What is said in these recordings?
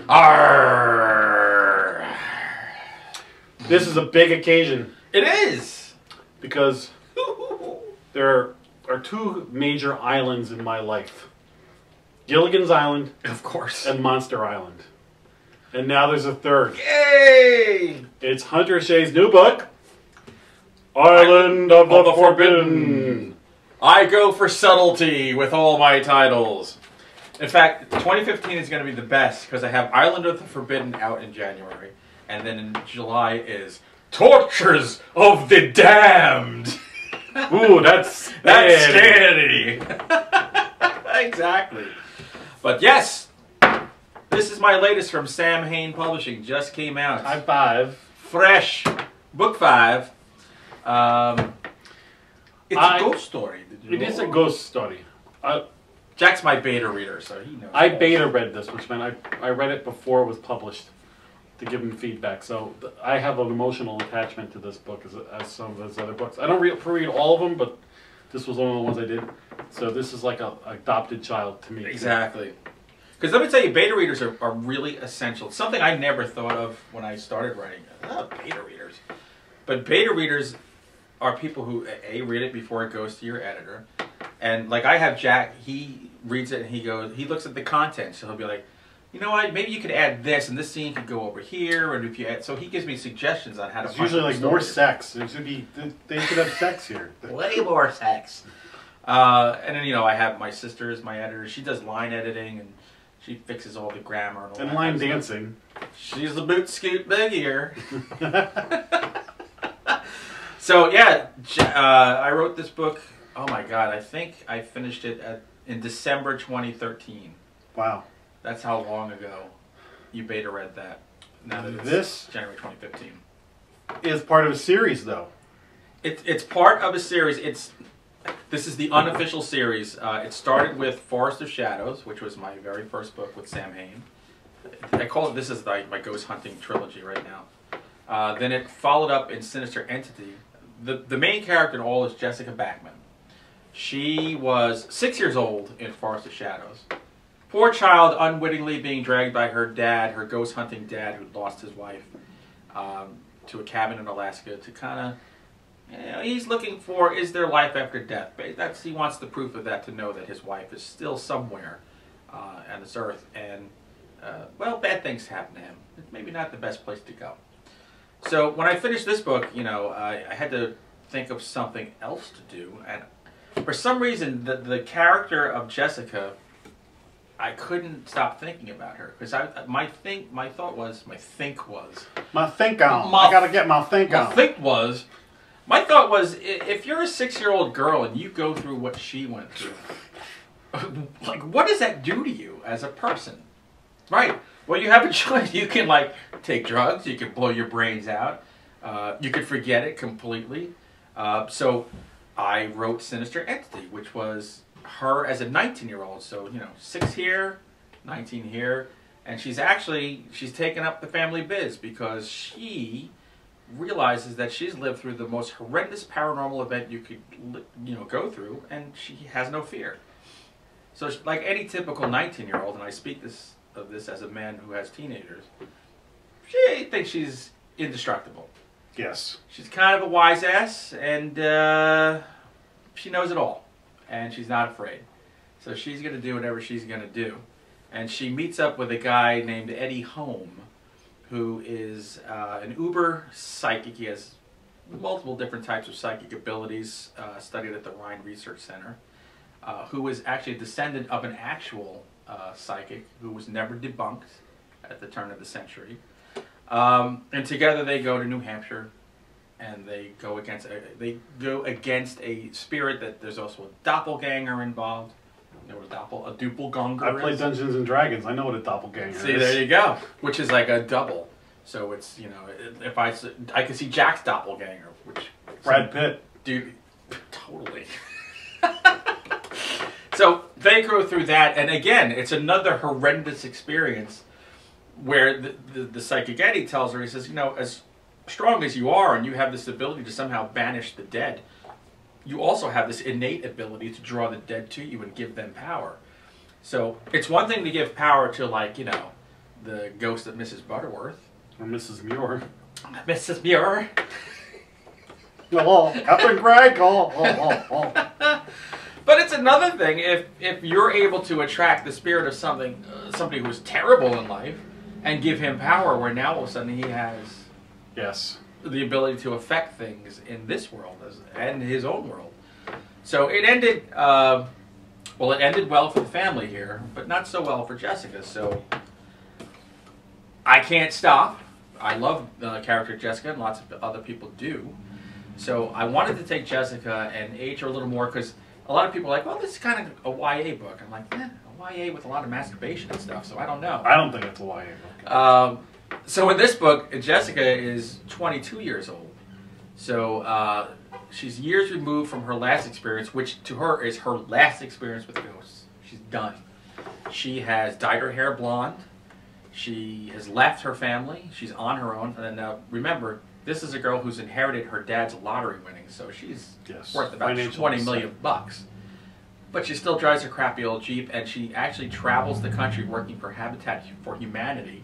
Arr! This is a big occasion. It is! Because there are two major islands in my life. Gilligan's Island. Of course. And Monster Island. And now there's a third. Yay! It's Hunter Shea's new book, Island of the Forbidden. I go for subtlety with all my titles. In fact, 2015 is going to be the best because I have Island of the Forbidden out in January. And then in July is Tortures of the Damned. Ooh, that's scary. Exactly. But yes, this is my latest from Samhain Publishing. Just came out. High five. Fresh. Book 5. It's a ghost story. It is a ghost story. Jack's my beta reader, so he knows. I beta read this, which meant I read it before it was published to give him feedback. So I have an emotional attachment to this book as some of his other books. I don't read all of them, but this was one of the ones I did. So this is like an adopted child to me. Exactly. Because let me tell you, beta readers are really essential. It's something I never thought of when I started writing. Beta readers. But beta readers are people who, A, read it before it goes to your editor. And like I have Jack, he reads it and he looks at the content. So he'll be like, you know what, maybe you could add this and this scene could go over here. And if you add, so he gives me suggestions on how to. It's usually like more sex. There should be, they should have sex here. Way more sex. And then, you know, I have my sister as my editor. She does line editing and she fixes all the grammar and all and that line kind of dancing. stuff. She's the boot scoot boogier. So yeah, I wrote this book. Oh my God, I think I finished it in December 2013. Wow, that's how long ago you beta read that. Now that this January 2015 is part of a series, though. It's part of a series. This is the unofficial series. It started with Forrest of Shadows, which was my very first book with Samhain. I call it, this is like my ghost hunting trilogy right now. Then it followed up in Sinister Entity. The main character in all is Jessica Backman. She was 6 years old in Forrest of Shadows. Poor child, unwittingly being dragged by her dad, her ghost hunting dad who lost his wife, to a cabin in Alaska to kind of, you know, he's looking for, is there life after death? He wants the proof of that to know that his wife is still somewhere on this earth. And, well, bad things happen to him. It's maybe not the best place to go. So when I finished this book, you know, I had to think of something else to do. And for some reason, the character of Jessica, I couldn't stop thinking about her. Because my thought was, I gotta get my think on. My thought was, if you're a 6-year-old girl and you go through what she went through, like, what does that do to you as a person? Right. Well, you have a choice. You can, like, take drugs. You can blow your brains out. You could forget it completely. So I wrote Sinister Entity, which was her as a 19-year-old. So, you know, 6 here, 19 here. And she's taken up the family biz because she realizes that she's lived through the most horrendous paranormal event you could, you know, go through, and she has no fear. So, like any typical 19-year-old, and I speak of this as a man who has teenagers, she thinks she's indestructible. Yes. She's kind of a wise ass, and she knows it all, and she's not afraid. So she's going to do whatever she's going to do. And she meets up with a guy named Eddie Home, who is an uber psychic. He has multiple different types of psychic abilities, studied at the Rhine Research Center, who is actually a descendant of an actual psychic who was never debunked at the turn of the century. And together they go to New Hampshire, and they go against a spirit that there's also a doppelganger involved. You know what a doppelganger I play Dungeons and Dragons. I know what a doppelganger is. See, there you go. Which is like a double. So it's, you know, if I could see Jack's doppelganger, which Brad Pitt. Dude, totally. So they go through that, and again, it's another horrendous experience where the psychic Eddie tells her, he says, you know, as strong as you are and you have this ability to somehow banish the dead, you also have this innate ability to draw the dead to you and give them power. So it's one thing to give power to, like, you know, the ghost of Mrs. Butterworth. Or Mrs. Muir. Mrs. Muir. Oh, Captain Greg. Oh. But it's another thing if you're able to attract the spirit of somebody who's terrible in life and give him power, where now all of a sudden he has the ability to affect things in this world and his own world. So it ended. It ended well for the family here, but not so well for Jessica. So I can't stop. I love the character Jessica, and lots of other people do. So I wanted to take Jessica and age her a little more, because a lot of people are like, well, this is kind of a YA book. I'm like, a YA with a lot of masturbation and stuff, so I don't know. I don't think it's a YA book. So in this book, Jessica is 22 years old. So she's years removed from her last experience, which to her is her last experience with ghosts. She's done. She has dyed her hair blonde. She has left her family. She's on her own. And now, remember, this is a girl who's inherited her dad's lottery winnings, so she's worth about $20 million. But she still drives a crappy old Jeep, and she actually travels the country working for Habitat for Humanity,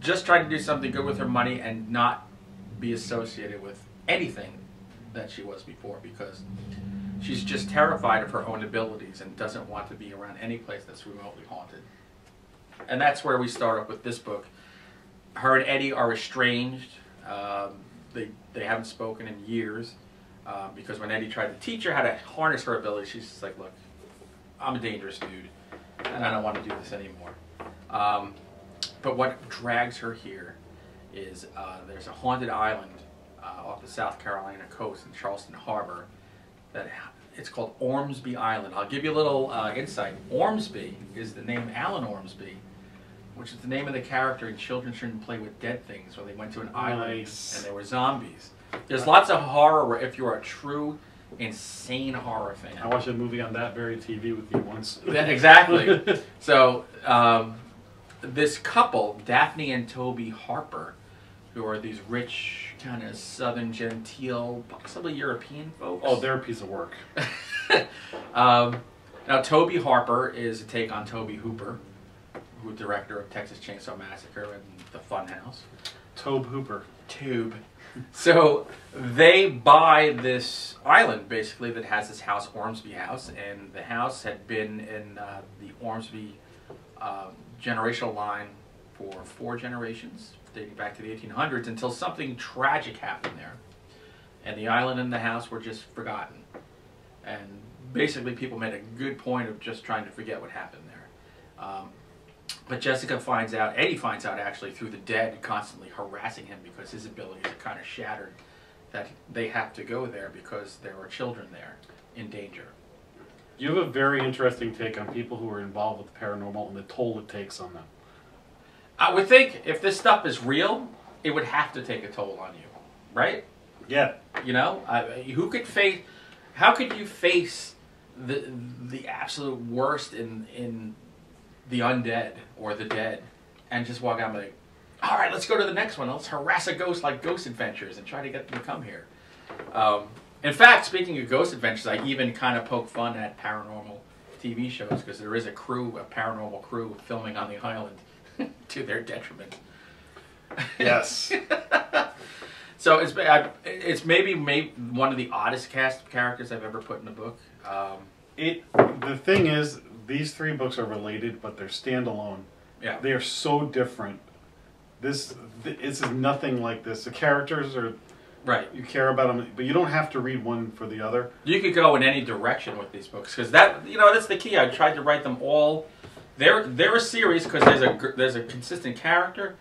just trying to do something good with her money and not be associated with anything that she was before, because she's just terrified of her own abilities and doesn't want to be around any place that's remotely haunted. And that's where we start off with this book. Her and Eddie are estranged. They haven't spoken in years, because when Eddie tried to teach her how to harness her ability, she's just like, look, I'm a dangerous dude, and I don't want to do this anymore. But what drags her here is there's a haunted island off the South Carolina coast in Charleston Harbor. It's called Ormsby Island. I'll give you a little insight. Ormsby is the name Alan Ormsby, which is the name of the character in Children Shouldn't Play with Dead Things, where they went to an island and there were zombies. There's lots of horror where if you're a true, insane horror fan. I watched a movie on that very TV with you once. Exactly. So this couple, Daphne and Toby Harper, who are these rich, kind of southern, genteel, possibly European folks. Oh, they're a piece of work. Now, Toby Harper is a take on Toby Hooper, who is director of Texas Chainsaw Massacre and The Funhouse. Tobe Hooper. Tube. So they buy this island, basically, that has this house, Ormsby House, and the house had been in the Ormsby generational line for 4 generations, dating back to the 1800s, until something tragic happened there. And the island and the house were just forgotten. And basically people made a good point of just trying to forget what happened there. But Jessica finds out, Eddie finds out actually through the dead constantly harassing him because his abilities are kind of shattered, that they have to go there because there are children there in danger. You have a very interesting take on people who are involved with the paranormal and the toll it takes on them. I would think if this stuff is real, it would have to take a toll on you, right? Yeah. You know, who could face? How could you face the absolute worst in the undead or the dead, and just walk out and be like, all right, let's go to the next one. Let's harass a ghost like Ghost Adventures and try to get them to come here. In fact, speaking of Ghost Adventures, I even kind of poke fun at paranormal TV shows because there is a paranormal crew filming on the island to their detriment. Yes. So it's maybe one of the oddest cast characters I've ever put in a book. The thing is, these 3 books are related, but they're standalone. Yeah. They are so different. This is nothing like this. The characters are right. You care about them, but you don't have to read one for the other. You could go in any direction with these books because that's the key. I tried to write them all. They're a series because there's a consistent character,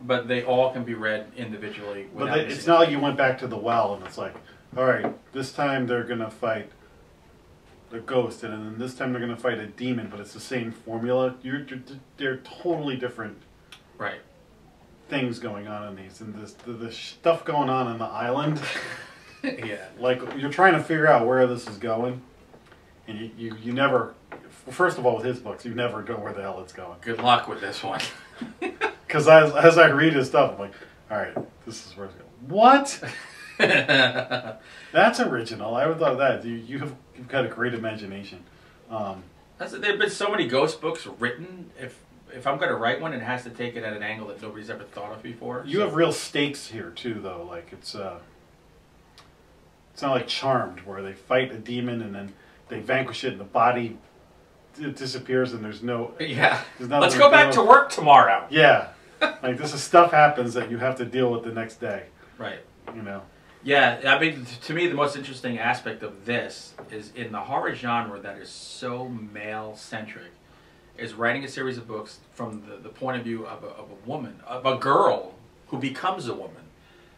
but they all can be read individually. But it's not like you went back to the well and it's like, all right, this time they're gonna fight a ghost, and then this time they're gonna fight a demon, but it's the same formula. They're totally different, right? Things going on in these, and the stuff going on the island. Yeah. Like you're trying to figure out where this is going, and you never. First of all, with his books, you never know where the hell it's going. Good luck with this one. Because as I read his stuff, I'm like, all right, this is where it's going. What? That's original. I would thought that. You've got a great imagination. There have been so many ghost books written. if I'm going to write one, it has to take it at an angle that nobody's ever thought of before. You have real stakes here too, though. Like it's not like Charmed, where they fight a demon and then they vanquish it, and the body disappears, and there's no. Yeah. There's Let's go back to work tomorrow. Yeah. Like this is stuff happens that you have to deal with the next day. Right. You know. Yeah, I mean, to me, the most interesting aspect of this is in the horror genre that is so male-centric, is writing a series of books from the point of view of a woman, of a girl who becomes a woman.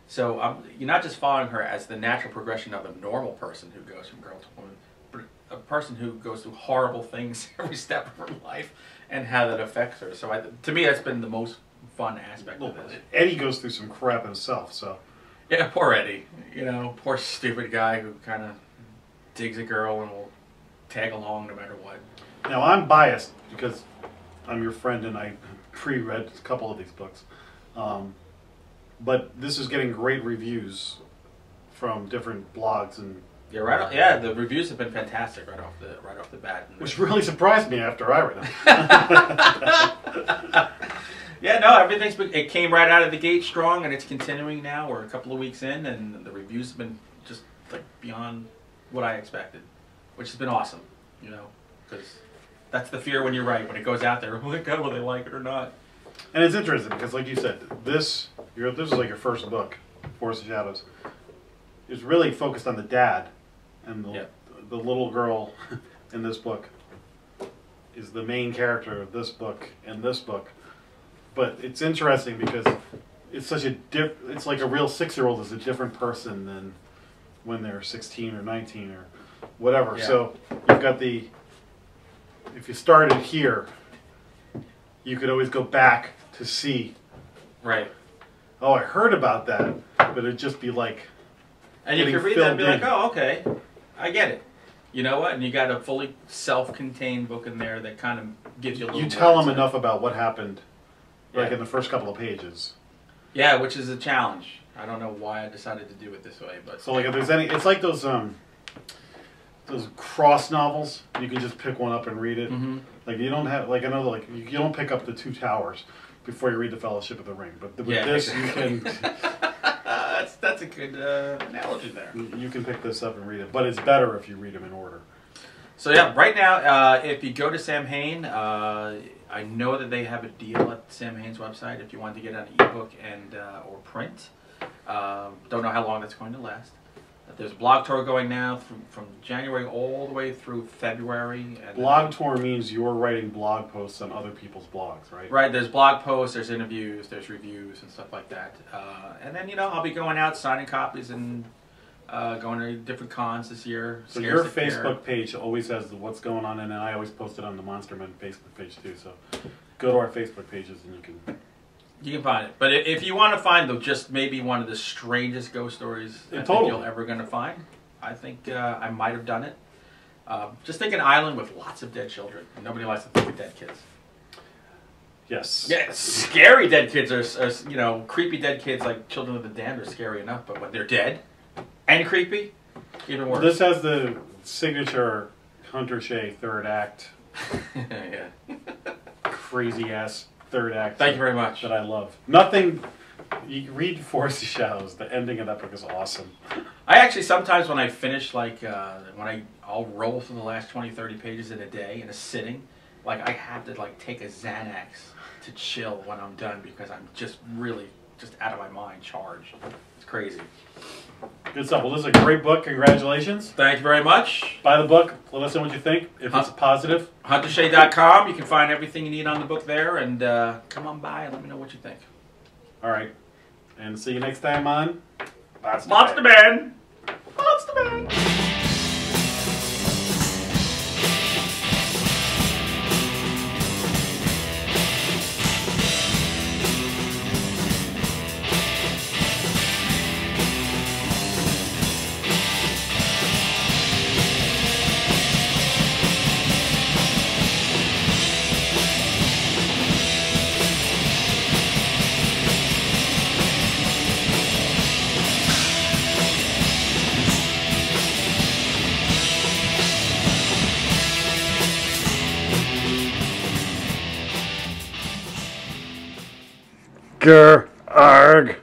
So you're not just following her as the natural progression of a normal person who goes from girl to woman, but a person who goes through horrible things every step of her life and how that affects her. So to me, that's been the most fun aspect of this. Eddie goes through some crap himself, so. Yeah, poor Eddie. You know, poor stupid guy who kind of digs a girl and will tag along no matter what. Now, I'm biased because I'm your friend and I pre-read a couple of these books. But this is getting great reviews from different blogs and. Yeah, the reviews have been fantastic right off the bat. Which really surprised me after I read them. Yeah, no, it came right out of the gate strong, and it's continuing now. We're a couple of weeks in, and the reviews have been just like beyond what I expected, which has been awesome, you know, because that's the fear when you write, when it goes out there, oh my God, will they like it or not? And it's interesting because, like you said, this is like your first book, Forrest of Shadows. It's really focused on the dad, and the little girl in this book is the main character of this book and this book. But it's interesting because it's such it's like a real 6-year-old is a different person than when they're 16 or 19 or whatever. Yeah. So you've got if you started here, you could always go back to see. Right. Oh, I heard about that, but it'd just be like. And you could read that and be like, oh, okay, I get it. You know what? And you got a fully self-contained book in there that kind of gives you a little. You tell them enough about what happened. Like in the first couple of pages. Yeah, which is a challenge. I don't know why I decided to do it this way, but so like if there's it's like those cross novels. You can just pick one up and read it. Mm-hmm. Like you don't have you don't pick up the Two Towers before you read the Fellowship of the Ring. But with this, exactly. You can. That's a good analogy there. You can pick this up and read it, but it's better if you read them in order. So yeah, right now, if you go to Samhain, I know that they have a deal at Samhain's website if you want to get an ebook and or print. Don't know how long that's going to last. There's a blog tour going now from January all the way through February. And blog tour means you're writing blog posts on other people's blogs, right? Right. There's blog posts, there's interviews, there's reviews and stuff like that. And then I'll be going out signing copies and going to different cons this year. So your Facebook page always has what's going on, and then I always post it on the Monster Men Facebook page too. So go to our Facebook pages and you can find it. But if you want to find just maybe one of the strangest ghost stories I think you're ever going to find, I think I might have done it. Just think an island with lots of dead children. Nobody likes to think of dead kids. Yes. Yeah, scary dead kids are creepy dead kids like Children of the Damned are scary enough, but when they're dead and creepy, even worse. This has the signature Hunter Shea third act. Yeah. Crazy ass third act. Thank you very much. That I love. Nothing. You read Forrest of Shadows. The ending of that book is awesome. I actually sometimes when I finish I'll roll through the last 20, 30 pages in a day in a sitting. Like I have to take a Xanax to chill when I'm done because I'm just really just out of my mind, charged. It's crazy. Good stuff. Well, this is a great book. Congratulations. Thank you very much. Buy the book. Let us know what you think. If it's positive. HunterShea.com. You can find everything you need on the book there. And come on by and let me know what you think. All right. And see you next time on Monster Man. Monster Man. Grr, arg.